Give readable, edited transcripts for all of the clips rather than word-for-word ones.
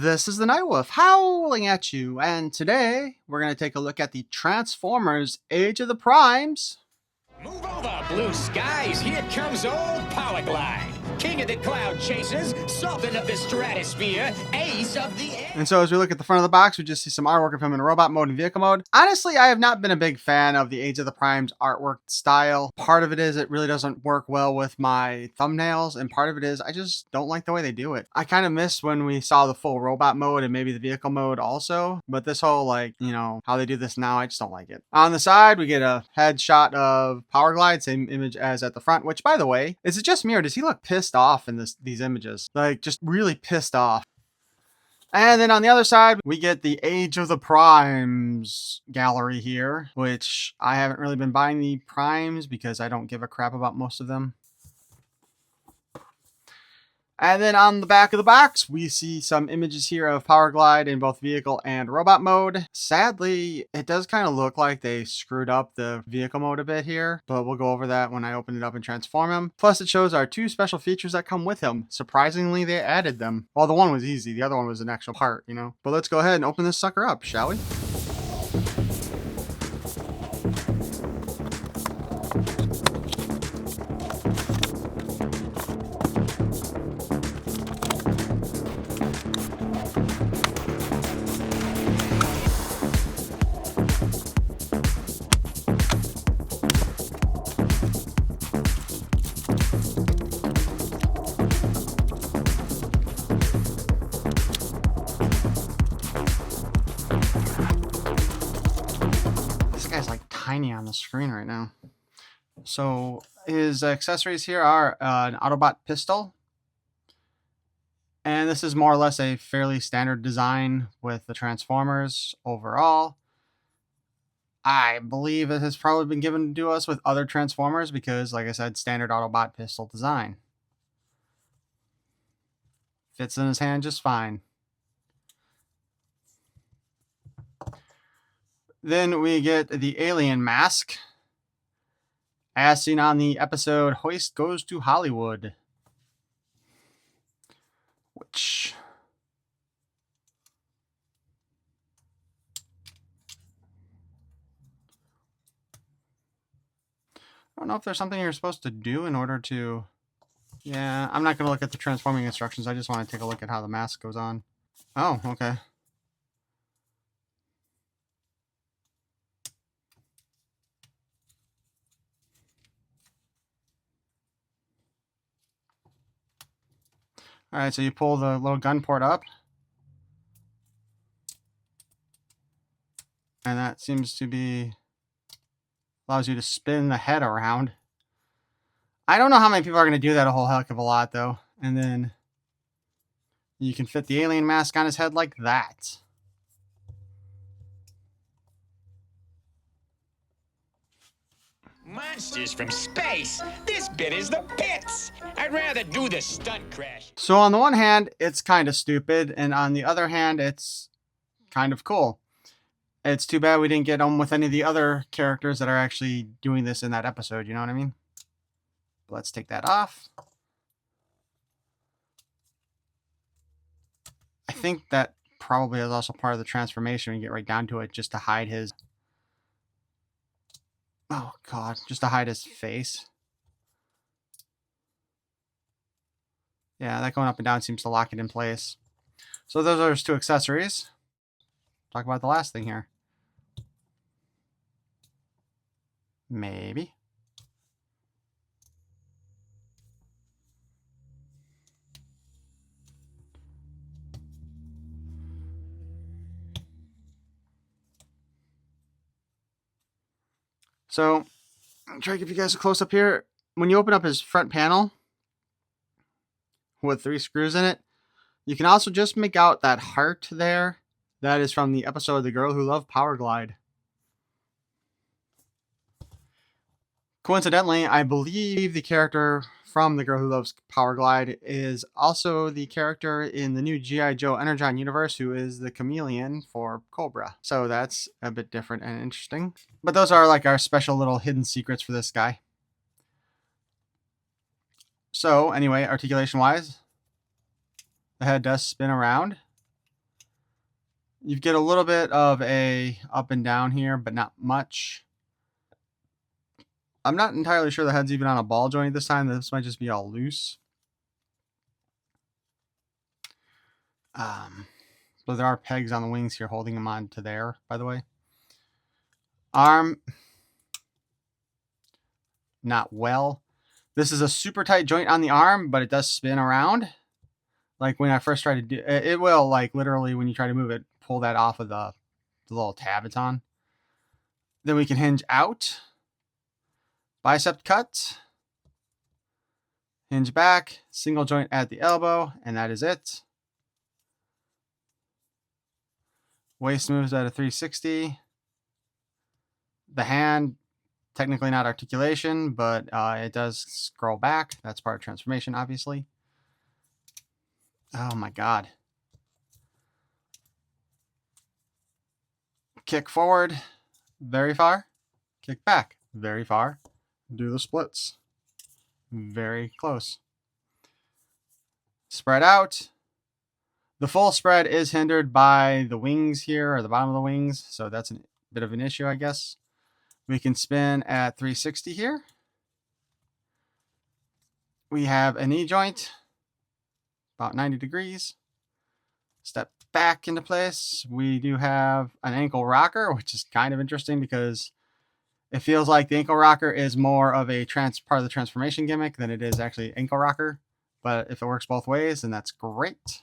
This is the Nightwolf howling at you, and today we're going to take a look at the Transformers Age of the Primes. Move over, blue skies, here comes old Powerglide. King of the cloud chasers, sultan of the stratosphere, ace of the air. And so as we look at the front of the box, we just see some artwork of him in robot mode and vehicle mode. Honestly, I have not been a big fan of the Age of the Primes artwork style. Part of it is it really doesn't work well with my thumbnails, and part of it is I just don't like the way they do it. I kind of miss when we saw the full robot mode and maybe the vehicle mode also, but this whole, like, you know, how they do this now, I just don't like it. On the side, we get a headshot of Powerglide, same image as at the front, which, by the way, is it just me or does he look pissed off in these images? Like, just really pissed off. And then on the other side, we get the Age of the Primes gallery here, which I haven't really been buying the Primes because I don't give a crap about most of them. And then on the back of the box, we see some images here of Powerglide in both vehicle and robot mode. Sadly, it does kind of look like they screwed up the vehicle mode a bit here, but we'll go over that when I open it up and transform him. Plus, it shows our two special features that come with him. Surprisingly, they added them. Well, the one was easy. The other one was an actual part, you know. But let's go ahead and open this sucker up, shall we? Guy's like tiny on the screen right now. So his accessories here are an autobot pistol, and this is more or less a fairly standard design with the Transformers overall. I believe it has probably been given to us with other Transformers because, like I said, standard autobot pistol design. Fits in his hand just fine. Then we get the alien mask, as seen on the episode Hoist Goes to Hollywood, which I don't know if there's something you're supposed to do in order to... Yeah, I'm not going to look at the transforming instructions. I just want to take a look at how the mask goes on. Oh, okay. Alright, so you pull the little gun port up. And that seems to be... allows you to spin the head around. I don't know how many people are going to do that a whole heck of a lot, though. And then you can fit the alien mask on his head like that. Monsters from space! This bit is the pits! I'd rather do the stunt crash. So on the one hand, it's kind of stupid, and on the other hand, it's kind of cool. It's too bad we didn't get on with any of the other characters that are actually doing this in that episode, you know what I mean? Let's take that off. I think that probably is also part of the transformation when you get right down to it, just to hide his... Oh, God. Just to hide his face. Yeah, that going up and down seems to lock it in place. So those are his two accessories. Talk about the last thing here. Maybe. So, I'll try to give you guys a close up here. When you open up his front panel with 3 screws in it, you can also just make out that heart there. That is from the episode The Girl Who Loved Powerglide. Coincidentally, I believe the character from The Girl Who Loves Powerglide is also the character in the new G.I. Joe Energon universe who is the chameleon for Cobra. So that's a bit different and interesting. But those are like our special little hidden secrets for this guy. So anyway, articulation wise, the head does spin around. You get a little bit of a up and down here, but not much. I'm not entirely sure the head's even on a ball joint this time. This might just be all loose. But there are pegs on the wings here holding them on to there, by the way. Arm, not well. This is a super tight joint on the arm, but it does spin around. Like when I first tried to do it, it will, like literally when you try to move it, pull that off of the little tab it's on. Then we can hinge out. Bicep cut. Hinge back. Single joint at the elbow, and that is it. Waist moves at a 360. The hand, technically not articulation, but it does scroll back. That's part of transformation, obviously. Oh my god. Kick forward, very far. Kick back, very far. Do the splits. Very close. Spread out. The full spread is hindered by the wings here, or the bottom of the wings, so that's a bit of an issue, I guess. We can spin at 360 here. We have a knee joint, about 90 degrees. Step back into place. We do have an ankle rocker, which is kind of interesting because it feels like the ankle rocker is more of a part of the transformation gimmick than it is actually ankle rocker. But if it works both ways, then that's great.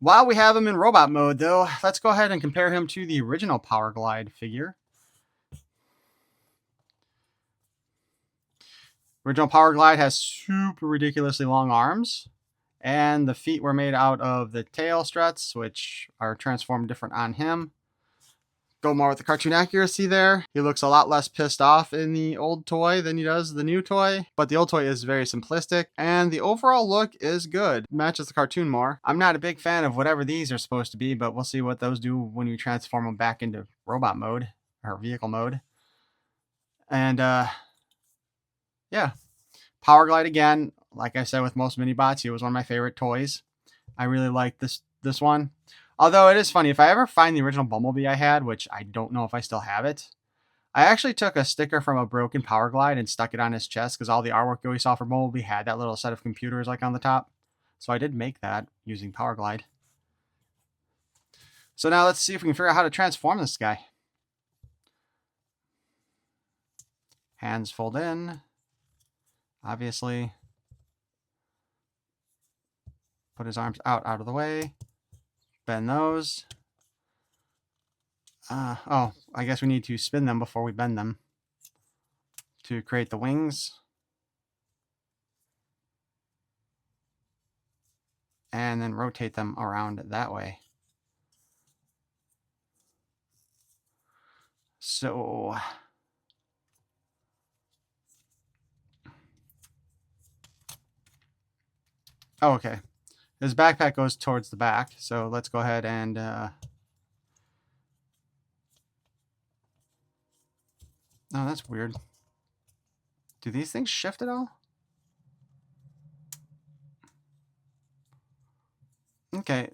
While we have him in robot mode, though, let's go ahead and compare him to the original Powerglide figure. Original Powerglide has super ridiculously long arms, and the feet were made out of the tail struts, which are transformed different on him. Go more with the cartoon accuracy there. He looks a lot less pissed off in the old toy than he does the new toy, but the old toy is very simplistic, and the overall look is good. Matches the cartoon more. I'm not a big fan of whatever these are supposed to be, but we'll see what those do when you transform them back into robot mode, or vehicle mode. And, yeah. Powerglide again, like I said with most mini-bots, he was one of my favorite toys. I really like this one. Although it is funny, if I ever find the original Bumblebee I had, which I don't know if I still have it, I actually took a sticker from a broken Powerglide and stuck it on his chest because all the artwork that we saw for Bumblebee had that little set of computers like on the top. So I did make that using Powerglide. So now let's see if we can figure out how to transform this guy. Hands fold in. Obviously. Put his arms out of the way. Bend those. Oh, I guess we need to spin them before we bend them to create the wings. And then rotate them around that way. So oh, okay. His backpack goes towards the back, so let's go ahead and oh, that's weird. Do these things shift at all? Okay,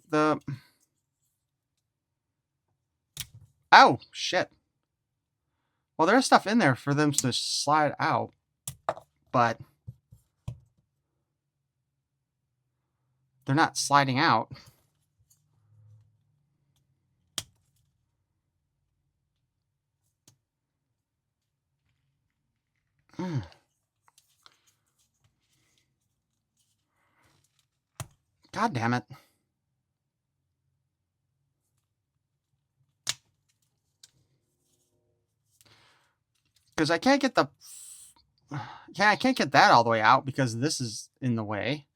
ow, shit. Well, there's stuff in there for them to slide out, but they're not sliding out. God damn it. Because I can't get the... Yeah, I can't get that all the way out because this is in the way.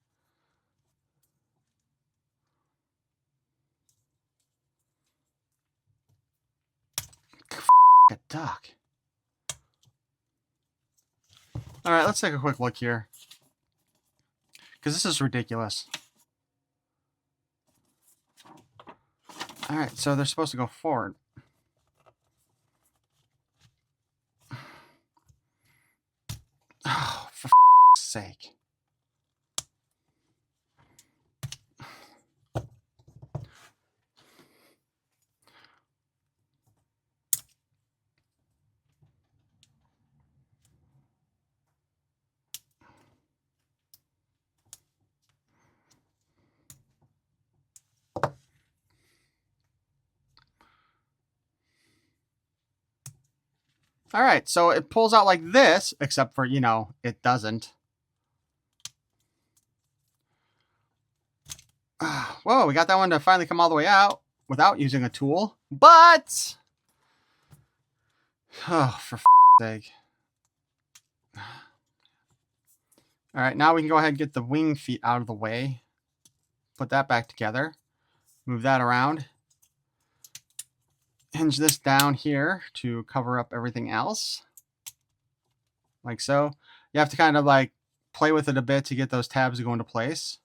A duck. Alright, let's take a quick look here. Because this is ridiculous. Alright, so they're supposed to go forward. Oh, for sake. All right, so it pulls out like this, except for, you know, it doesn't. Whoa, we got that one to finally come all the way out without using a tool. But, oh, for sake. All right, now we can go ahead and get the wing feet out of the way. Put that back together. Move that around. Hinge this down here to cover up everything else. Like so. You have to kind of like play with it a bit to get those tabs to go into place.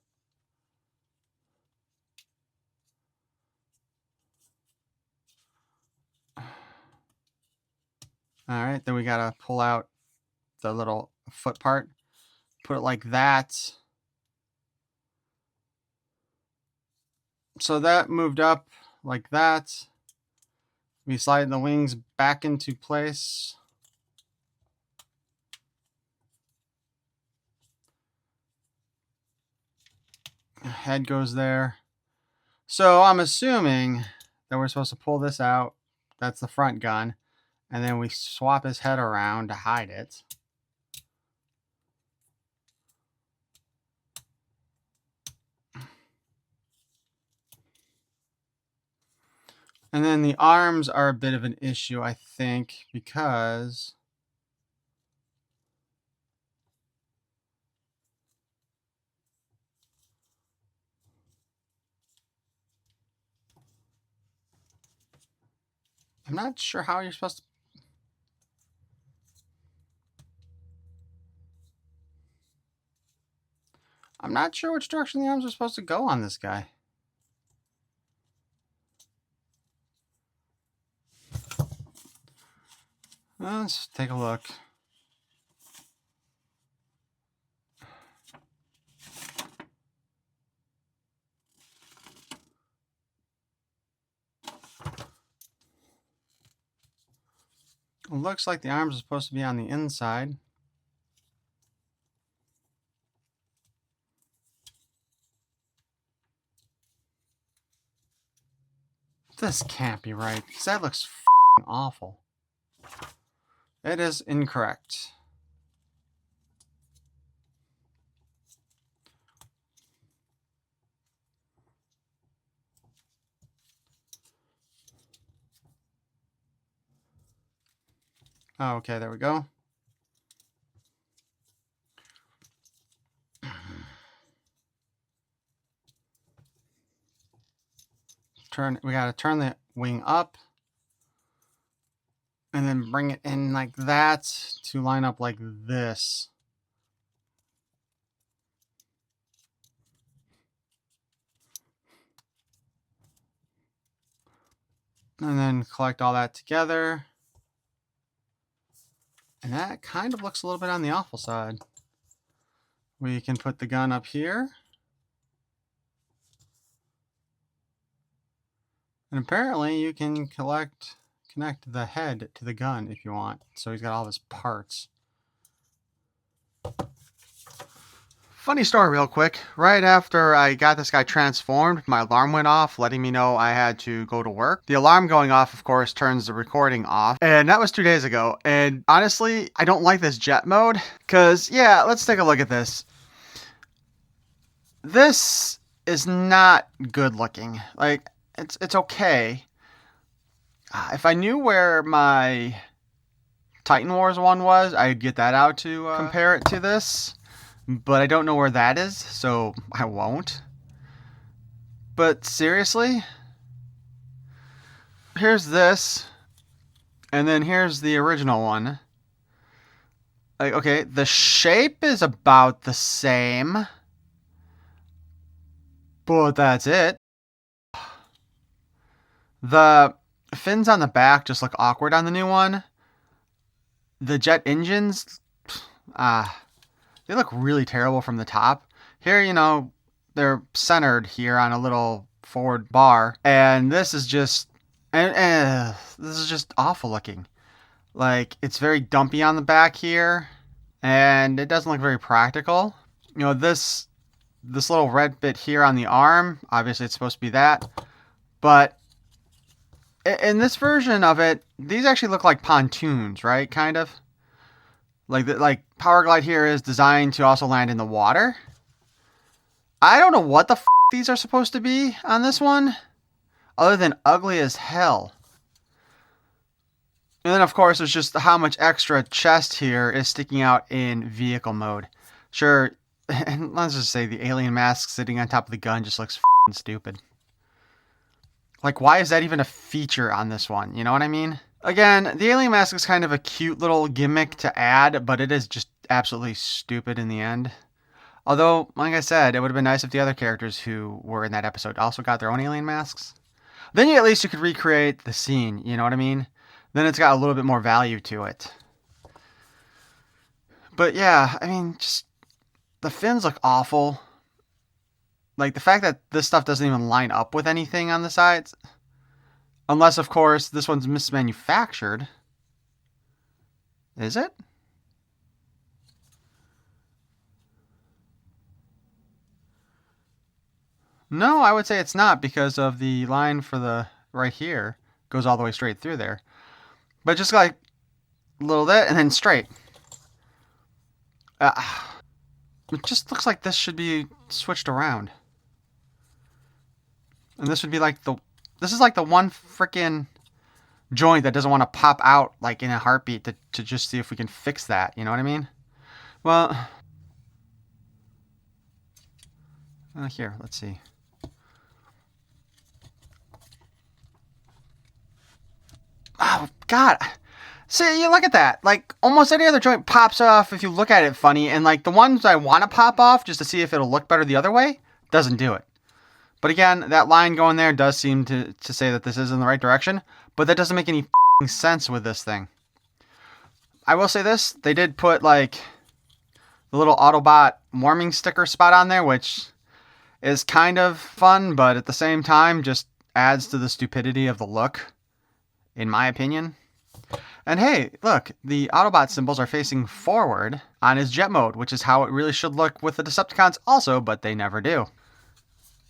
All right, then we gotta pull out the little foot part. Put it like that. So that moved up like that. We slide the wings back into place. Head goes there. So I'm assuming that we're supposed to pull this out. That's the front gun. And then we swap his head around to hide it. And then the arms are a bit of an issue, I think, because I'm not sure how you're supposed to. I'm not sure which direction the arms are supposed to go on this guy. Let's take a look. It looks like the arms are supposed to be on the inside. This can't be right, because that looks f***ing awful. It is incorrect. Oh, okay, there we go. We gotta turn the wing up. And then bring it in like that to line up like this. And then collect all that together. And that kind of looks a little bit on the awful side. We can put the gun up here. And apparently you can connect the head to the gun if you want. So he's got all of his parts. Funny story real quick. Right after I got this guy transformed, my alarm went off, letting me know I had to go to work. The alarm going off, of course, turns the recording off. And that was 2 days ago. And honestly, I don't like this jet mode. Because, yeah, let's take a look at this. This is not good looking. Like, it's okay. If I knew where my Titan Wars one was, I'd get that out to compare it to this. But I don't know where that is, so I won't. But seriously, here's this, and then here's the original one. Like, okay, the shape is about the same, but that's it. The fins on the back just look awkward on the new one. The jet engines, they look really terrible from the top. Here, you know, they're centered here on a little forward bar. And this is just, this is just awful looking. Like, it's very dumpy on the back here. And it doesn't look very practical. You know, this little red bit here on the arm, obviously it's supposed to be that. But In this version of it, these actually look like pontoons, right? Kind of. Like Powerglide here is designed to also land in the water. I don't know what the these are supposed to be on this one, other than ugly as hell. And then, of course, there's just how much extra chest here is sticking out in vehicle mode. Sure, and let's just say the alien mask sitting on top of the gun just looks stupid. Like, why is that even a feature on this one? You know what I mean? Again, the alien mask is kind of a cute little gimmick to add, but it is just absolutely stupid in the end. Although, like I said, it would have been nice if the other characters who were in that episode also got their own alien masks. Then at least you could recreate the scene, you know what I mean? Then it's got a little bit more value to it. But yeah, I mean, just the fins look awful. Like the fact that this stuff doesn't even line up with anything on the sides. Unless, of course, this one's mismanufactured. Is it? No, I would say it's not because of the line for the right here goes all the way straight through there. But just like a little bit and then straight. It just looks like this should be switched around. And this would be like this is like the one freaking joint that doesn't want to pop out like in a heartbeat to just see if we can fix that. You know what I mean? Well, here, let's see. Oh, God. See, you look at that. Like, almost any other joint pops off if you look at it funny. And, like, the ones I want to pop off just to see if it'll look better the other way, doesn't do it. But again, that line going there does seem to say that this is in the right direction. But that doesn't make any sense with this thing. I will say this. They did put, like, the little Autobot warming sticker spot on there, which is kind of fun. But at the same time, just adds to the stupidity of the look, in my opinion. And hey, look, the Autobot symbols are facing forward on his jet mode, which is how it really should look with the Decepticons also, but they never do.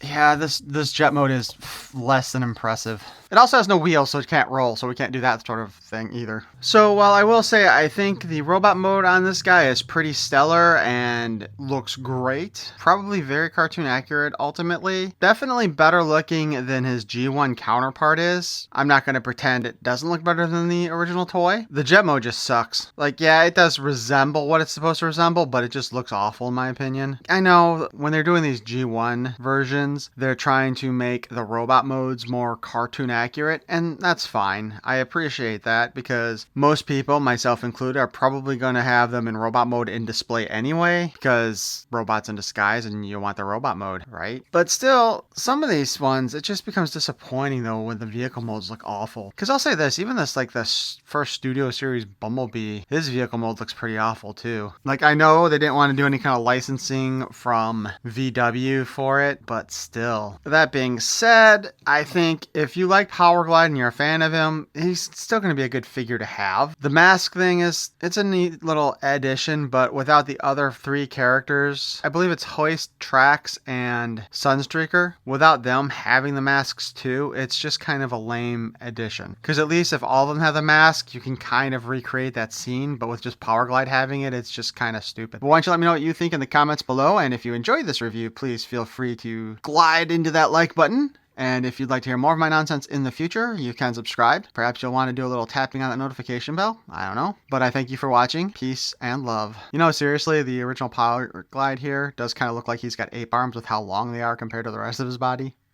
Yeah, this jet mode is less than impressive. It also has no wheels, so it can't roll, so we can't do that sort of thing either. So while I will say I think the robot mode on this guy is pretty stellar and looks great, probably very cartoon accurate ultimately, definitely better looking than his G1 counterpart is. I'm not going to pretend it doesn't look better than the original toy. The jet mode just sucks. Like, yeah, it does resemble what it's supposed to resemble, but it just looks awful in my opinion. I know when they're doing these G1 versions, they're trying to make the robot modes more cartoon accurate, and that's fine. I appreciate that because most people, myself included, are probably going to have them in robot mode in display anyway because robots in disguise and you want the robot mode, right? But still, some of these ones, it just becomes disappointing though when the vehicle modes look awful. Because I'll say this, even this first Studio Series Bumblebee, his vehicle mode looks pretty awful too. Like, I know they didn't want to do any kind of licensing from VW for it, but still. That being said, I think if you like Powerglide and you're a fan of him, he's still going to be a good figure to have. The mask thing it's a neat little addition, but without the other three characters, I believe it's Hoist, Trax, and Sunstreaker. Without them having the masks too, it's just kind of a lame addition. Because at least if all of them have the mask, you can kind of recreate that scene, but with just Powerglide having it, it's just kind of stupid. But why don't you let me know what you think in the comments below, and if you enjoyed this review, please feel free to glide into that like button. And if you'd like to hear more of my nonsense in the future, you can subscribe. Perhaps you'll want to do a little tapping on that notification bell. I don't know. But I thank you for watching. Peace and love. You know, seriously, the original Powerglide here does kind of look like he's got 8 arms with how long they are compared to the rest of his body.